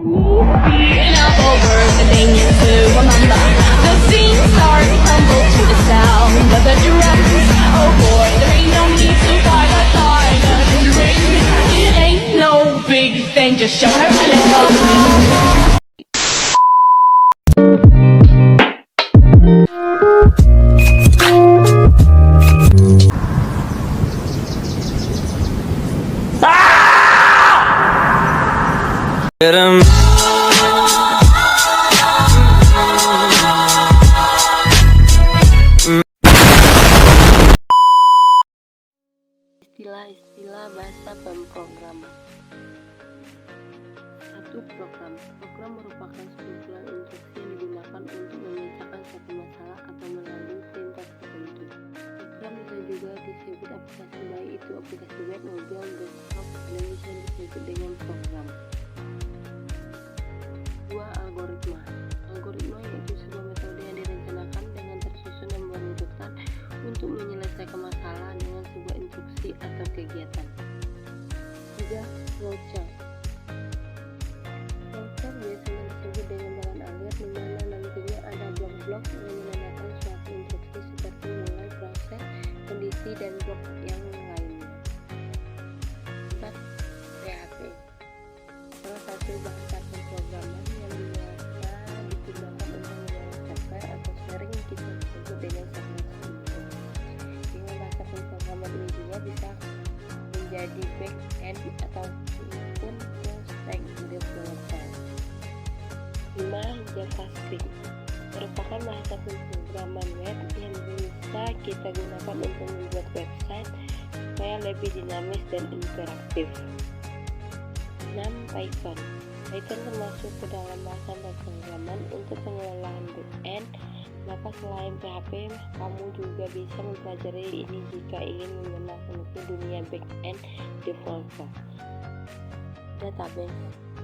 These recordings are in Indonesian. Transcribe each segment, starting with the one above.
Being up over the thing to remember. The scene start to tumble to the sound of the drums. Oh boy, there ain't no need to fight the time of the ring. It ain't no big thing, just show her a little. Istilah-istilah bahasa pemrograman. Satu program. Program merupakan sekumpulan instruksi yang digunakan untuk memecahkan suatu masalah atau melalui perintah tertentu. Program bisa juga disebut aplikasi, baik itu aplikasi web, mobil, desktop, dan bisa disebut dengan program. 2. Algoritma. Algoritma yaitu sebuah metode yang direncanakan dengan tersusun dan berurutan untuk menyelesaikan masalah dengan sebuah instruksi atau kegiatan. 3. Flowchart. Flowchart biasanya disebut dengan jalan alir, di mana nantinya ada blok-blok yang menandakan suatu instruksi seperti mulai, proses, kondisi, dan blok yang lainnya. 4. PHP. Salah satu bahasa pemrograman yang biasa digunakan untuk membuat software atau sering kita sebut dengan software system. Dengan bahasa pemrograman ini juga bisa menjadi back-end ataupun full stack developer. 5. JavaScript merupakan bahasa pemrograman web yang bisa kita gunakan untuk membuat website supaya lebih dinamis dan interaktif. 6. Python. Python termasuk ke dalam bahasa pemrograman untuk pengelolaan back-end. Maka selain PHP, kamu juga bisa mempelajari ini jika ingin mengenal penuh dunia back-end developer. Database.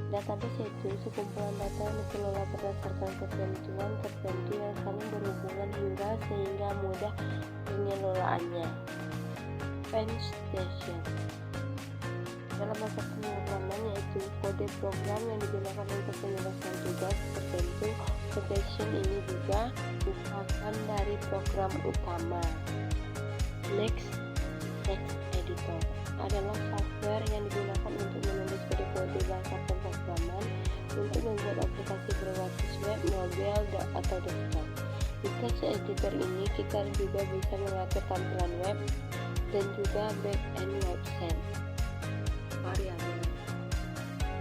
Database yaitu sekumpulan data yang dikelola berdasarkan ketentuan tertentu yang saling berhubungan hingga sehingga mudah pengelolaannya. Station. Dalam bahasa pemrograman yaitu kode program yang digunakan untuk penyelesaian tugas tertentu. Station ini juga merupakan dari program utama. Next, text editor adalah software yang digunakan untuk menulis kode-kode bahasa pemrograman untuk membuat aplikasi berbasis web, mobil, atau desktop. Di text editor ini kita juga bisa mengatur tampilan web dan juga back-end website. Variabel.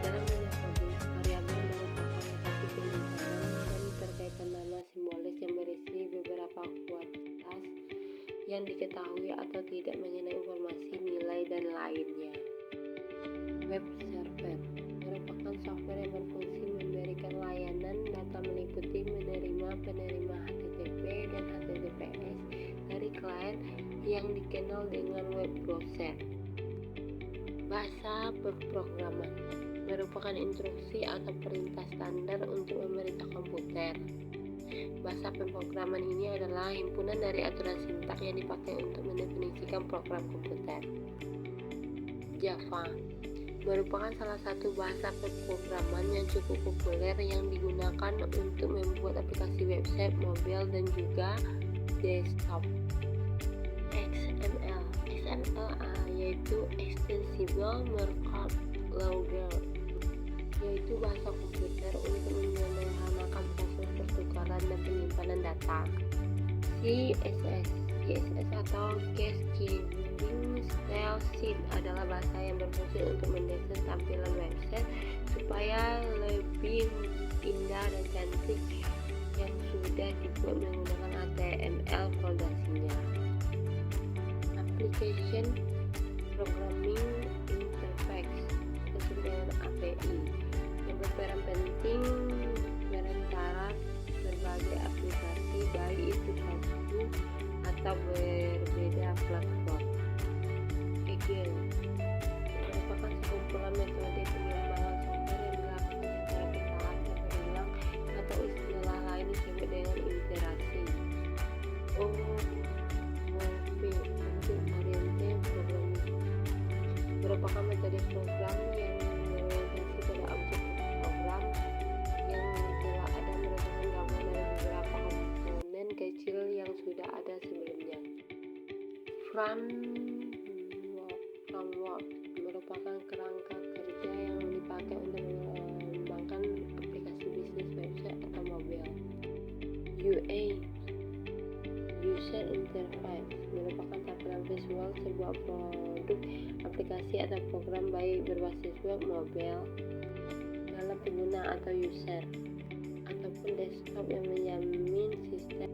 Dalam dunia coding, variabel merupakan lokasi penyimpanan dan terkaitan nama simbolis yang berisi beberapa kuantitas yang diketahui atau tidak mengenai informasi, nilai, dan lainnya. Web server merupakan software yang berfungsi memberikan layanan data meliputi menerima penerima HTTP dan HTTPS dari klien yang dikenal dengan web browser. Bahasa pemrograman merupakan instruksi atau perintah standar untuk memerintah komputer. Bahasa pemrograman ini adalah himpunan dari aturan sintak yang dipakai untuk mendefinisikan program komputer. Java merupakan salah satu bahasa pemrograman yang cukup populer yang digunakan untuk membuat aplikasi website, mobil, dan juga desktop. XML yaitu Extensible Markup Language, yaitu bahasa komputer untuk menyederhanakan proses pertukaran dan penyimpanan data. CSS atau Cascading Style Sheet adalah bahasa yang berfungsi untuk mendesain tampilan website supaya lebih indah dan cantik yang sudah dibuat menggunakan HTML fondasinya. Application Programming Interface disebut dengan API yang berperan penting berantara berbagai aplikasi baik itu satu atau berbeda platform. Agile merupakan sekumpulan metode pengembangan software yang dilakukan secara bertahap dan berulang atau istilah lain disebut dengan iterasi. Object Oriented Programming merupakan metode program yang mengorientasi Framework merupakan kerangka kerja yang dipakai untuk mengembangkan aplikasi bisnis, website, atau mobil. UA User Interface merupakan tampilan visual sebuah produk, aplikasi, atau program baik berbasis web, mobil, dalam pengguna atau user, ataupun desktop yang menjamin sistem.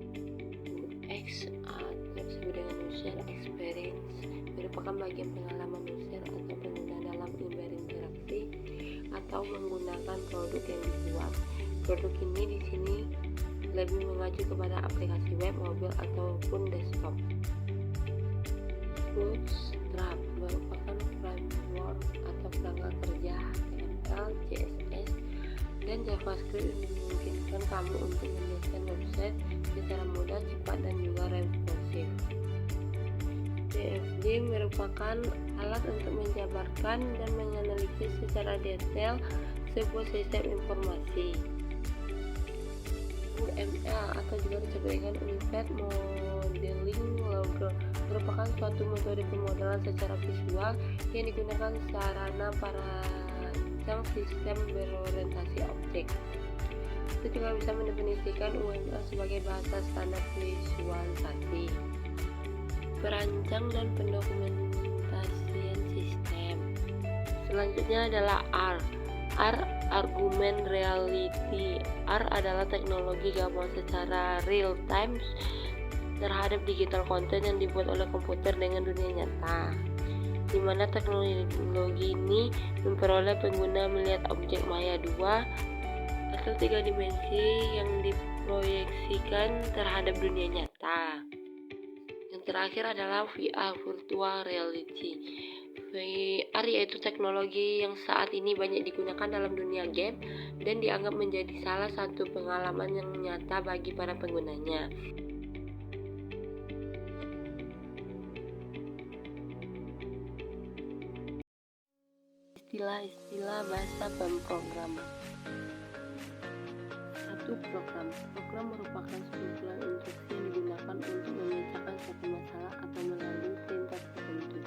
UX atau disebut dengan user experience merupakan bagian pengalaman user atau pengguna dalam berinteraksi atau menggunakan produk yang dibuat. Produk ini di sini lebih mengacu kepada aplikasi web, mobil, ataupun desktop. Bootstrap merupakan framework atau kerangka kerja HTML, CSS, dan JavaScript yang memungkinkan kamu untuk mendesain website secara mudah, cepat, dan juga responsif. CFD merupakan alat untuk menjabarkan dan menganalisis secara detail sebuah sistem informasi. UML atau juga disebut dengan Unified Modeling Language merupakan suatu metode pemodelan secara visual yang digunakan sarana perancang sistem berorientasi objek. Kita juga bisa mendefinisikan UML sebagai bahasa standar visualisasi, perancang, dan pendokumentasian sistem. Selanjutnya adalah R. Argument Reality. R adalah teknologi gabungan secara real time terhadap digital content yang dibuat oleh komputer dengan dunia nyata, di mana teknologi ini memperoleh pengguna melihat objek maya 2 atau 3 dimensi yang diproyeksikan terhadap dunia nyata. Yang terakhir adalah VR, Virtual Reality. VR yaitu teknologi yang saat ini banyak digunakan dalam dunia game dan dianggap menjadi salah satu pengalaman yang nyata bagi para penggunanya. Istilah-istilah bahasa pemrograman. 1. Program merupakan sekumpulan instruksi yang digunakan untuk memecahkan suatu masalah atau melalui perintah tertentu.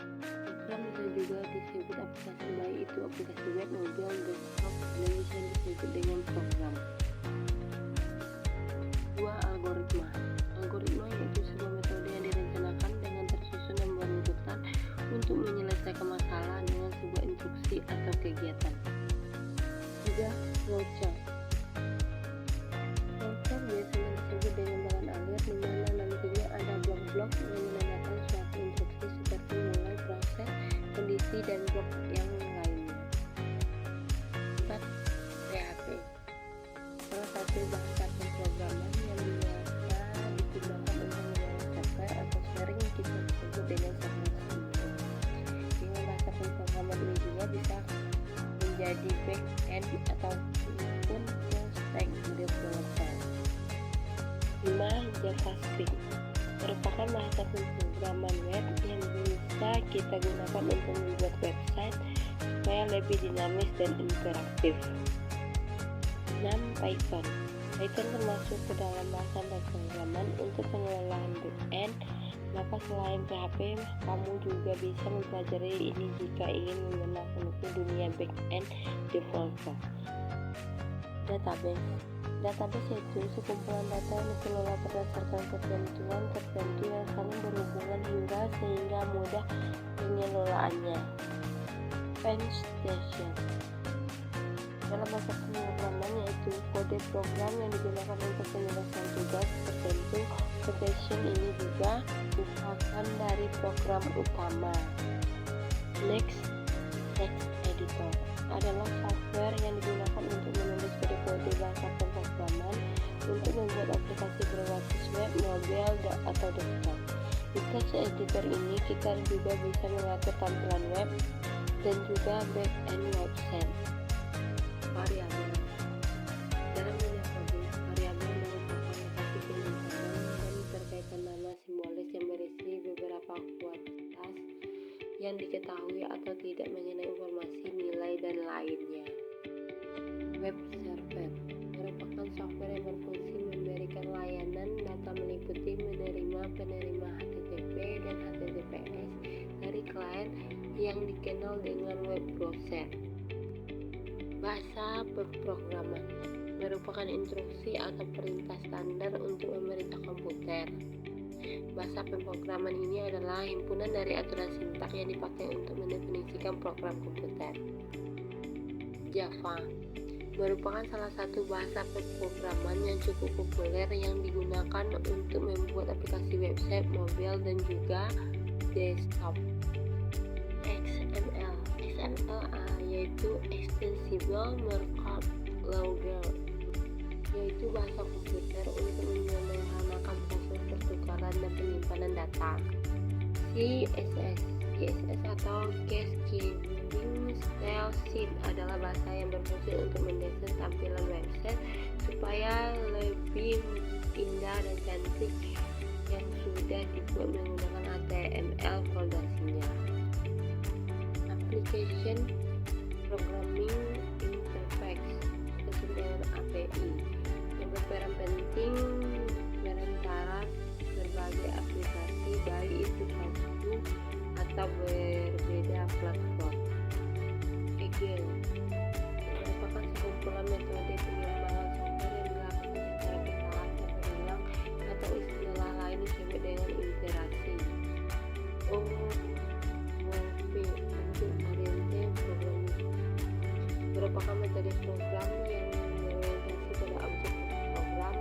Program bisa juga disebut aplikasi, baik itu aplikasi web, mobil, desktop, dan bisa disebut dengan program. 2. Algoritma. Algoritma yaitu sebuah metode yang direncanakan dengan tersusun dan berurutan untuk menyelesaikan masalah dengan sebuah instruksi atau kegiatan. 3. Flowchart. Flowchart biasanya disebut dengan jalan alir, di mana nantinya ada blok-blok yang menandakan suatu instruksi seperti mulai, proses, kondisi, dan blok yang lainnya. 4. PHP. Salah satu bahasa pemrograman yang biasa digunakan untuk mengelola software atau sharing kita sebut dengan software. Dengan bahasa pemrograman ini juga bisa menjadi back-end ataupun full-stack developer. 5. JavaScript merupakan bahasa pemrograman web yang bisa kita gunakan untuk membuat website supaya lebih dinamis dan interaktif. 6. Python termasuk ke dalam bahasa pemrograman untuk pengelolaan back-end. Maka selain PHP, kamu juga bisa mempelajari ini jika ingin menggunakan dunia back-end developer. Database yaitu sekumpulan data yang dikelola berdasarkan ketentuan tertentu yang saling berhubungan sehingga mudah pengelolaannya. Station dalam bahasa pemrograman yaitu kode program yang digunakan untuk penyelesaian tugas tertentu. Station ini juga merupakan dari program utama. Next, text editor adalah software yang digunakan untuk menulis kode-kode bahasa pemrograman untuk membuat aplikasi berbasis web, mobil, atau desktop. Di text editor ini kita juga bisa mengatur tampilan web dan juga back-end website. Variabel. Dalam dunia coding, variabel merupakan lokasi penyimpanan dan berkaitan nama simbolis yang berisi beberapa kuantitas yang diketahui atau tidak mengenai informasi, nilai, dan lainnya. Web server merupakan software yang berfungsi memberikan layanan data meliputi menerima penerima HTTP, dan HTTPS dari klien yang dikenal dengan web browser. Bahasa pemrograman merupakan instruksi atau perintah standar untuk memerintah komputer. Bahasa pemrograman ini adalah himpunan dari aturan sintak yang dipakai untuk mendefinisikan program komputer. Java merupakan salah satu bahasa pemrograman yang cukup populer yang digunakan untuk membuat aplikasi website, mobil, dan juga desktop. XML yaitu Extensible Markup Language, yaitu bahasa komputer untuk menyederhanakan proses pertukaran dan penyimpanan data. CSS atau Cascading Style Sheet adalah bahasa yang berfungsi untuk mendesain tampilan website supaya lebih indah dan cantik yang sudah dibuat menggunakan HTML fondasinya. Application Programming Interface disebut dengan API yang berperan penting berantara berbagai aplikasi baik itu satu atau berbeda platform. Agile merupakan sekumpulan metode pengembangan software yang dilakukan secara bertahap dan berulang atau istilah lain disebut dengan iterasi. Object-Oriented Programming merupakan metode program yang berorientasi pada objek program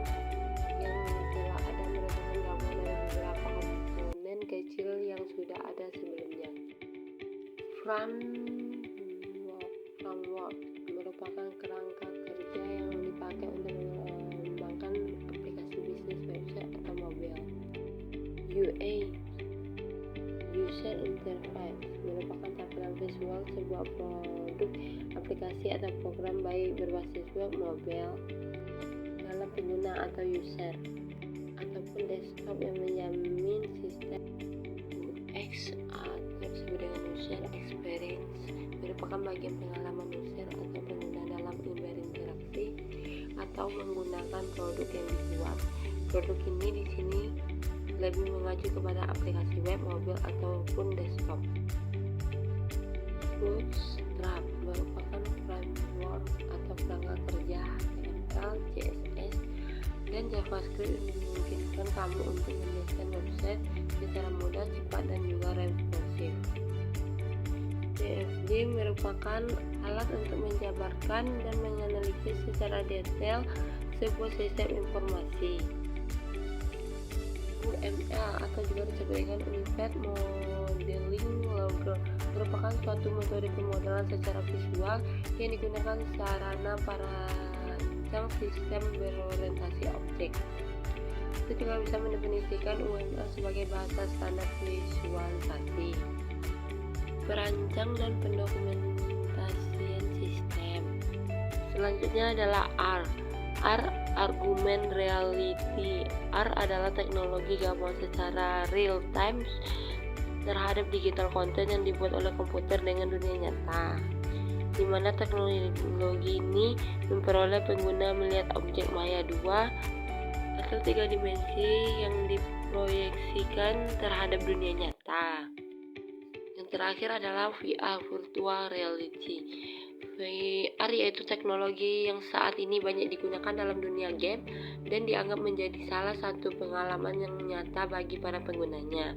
yang telah ada, merupakan gabungan dari beberapa komponen kecil yang sudah ada sebelumnya. Framework merupakan kerangka kerja yang dipakai untuk mengembangkan aplikasi bisnis website atau mobil. UA User Interface merupakan tampilan visual sebuah produk, aplikasi atau program baik berbasis web, mobil dalam pengguna atau user ataupun desktop yang menjamin sistem. UX atau disebut dengan user experience merupakan bagian pengalaman user atau pengguna dalam berinteraksi atau menggunakan produk yang dibuat. Produk ini di sini lebih mengacu kepada aplikasi web, mobil ataupun desktop. Bootstrap merupakan framework atau kerangka kerja HTML, CSS, dan JavaScript yang memungkinkan kamu untuk mendesain website secara mudah, cepat, dan juga responsif. CFD merupakan alat untuk menjabarkan dan menganalisis secara detail sebuah sistem informasi. UML atau juga disebut dengan Unified Modeling Language merupakan suatu metode pemodelan secara visual yang digunakan sarana perancang sistem berorientasi objek. Kita juga bisa mendefinisikan UML sebagai bahasa standar visualisasi, perancang dan pendokumentasian sistem. Selanjutnya adalah R. Argument Reality. R adalah teknologi gabungan secara real time terhadap digital content yang dibuat oleh komputer dengan dunia nyata, di mana teknologi ini memperoleh pengguna melihat objek maya 2 atau 3 dimensi yang diproyeksikan terhadap dunia nyata. Yang terakhir adalah VR, Virtual Reality. VR yaitu teknologi yang saat ini banyak digunakan dalam dunia game dan dianggap menjadi salah satu pengalaman yang nyata bagi para penggunanya.